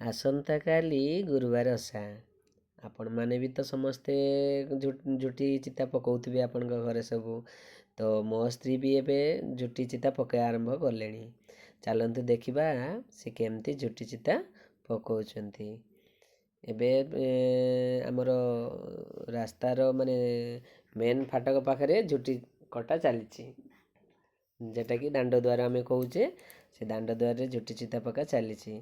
आसंता काली गुरुवार ओषा आपण मैंने भी तो समस्ते झुटी चिता पकाउथिबे आपण घरे सबू। तो मो स्त्री भी एवं झुटी चिता पकाई आरंभ कले। चलतु देखा से केमती झुटी चिता पकाउछंती। एबे आमर रास्तार माने मेन फाटक पाखे झुटी कटा चली जेटा कि दांड द्वार आम कहे से दांड द्वार झुटी चिता पका चली।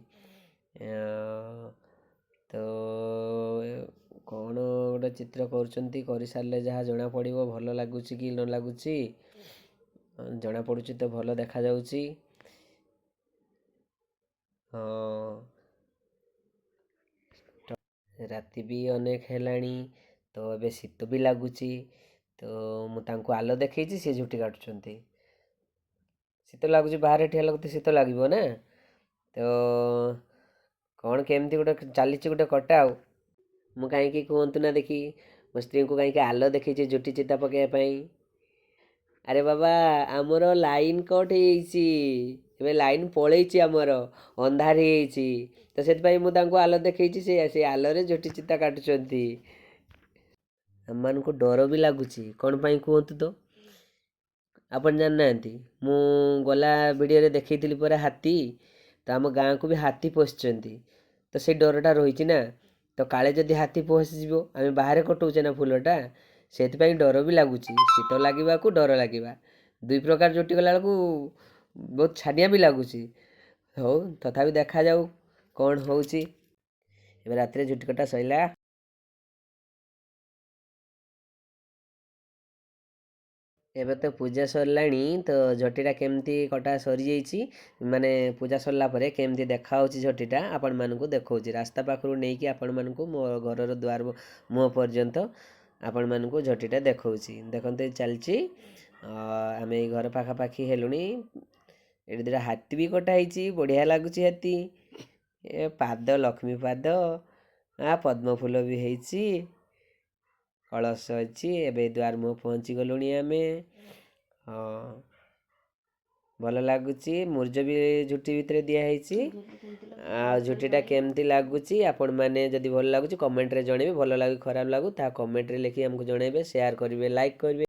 तो कौन गोटे चित्र कर सारे जहाँ जना पड़ भल लगुच कि न लगुच जना पड़ुची तो भल देखा जाउची। हाँ राति भी अनेक हेलाणी तो एबे शीत भी लगुच। तो मुझे आलो देखी सी झुटी काटुंट शीत लगुच बाहर ठिया लगते शीत लगे ना। तो कौन केमती गोटे चली गोटे कटा मु कहीं कहतु ना देखी मो स्त्री को कहीं आलो देखी झुटी चिता पकाइवाई। अरे बाबा आमर लाइन कट हो लाइन पलैची आमर अंधार हो तो से मुझे आलो देखी से आलोरे झुटी चिता काटुंट। आम मान को डर भी लगुच कौन पाई कहतु तो आपन जानना मु गला वीडियो देखी पर हाथी तो आम गाँ को भी हाथी पशिंट तो से डरटा रही ना। तो काले जदि हाथी पशिज आम बाहर कटाऊे ना फुलटा से डर भी लगुच शीत लगे को डर लगे दुई प्रकार जुटी गला बहुत छानिया भी लगुच। हो तथा देखा जाऊ कौन हो रात झुटी कटा सैला। एबे तो पूजा सरलाणी तो झटीटा केमती कटा सरी जाइए माने पूजा सरला परे केमती देखा झटीटा आपण मानकु देखौछि रास्ता पाखरु नहीं कि आपण मानकु मो घरर द्वार मुह पर्यंत आपण मानकु झटीटा देखौछि। देखते चलछि आम ये घर पाखापाखि हेलुणी एटी दुटा हाथी भी कटा होइछि बढ़िया लगुच हाथी ए पाद लक्ष्मी पाद पद्म फूल भी होइछि कलश अच्छी एवं द्वार मुह पहुँची गलुणी आम। हाँ भल लगुच मूर्ज भी झुटी भितर दिखाई झुटीटा केमती लगुच आपण मैंने जदि भल लगुच कमेंट रे जणेबे भल लगे खराब लगू ता कमेंट रे लिखि हमको जणेबे शेयर करेंगे लाइक करेंगे।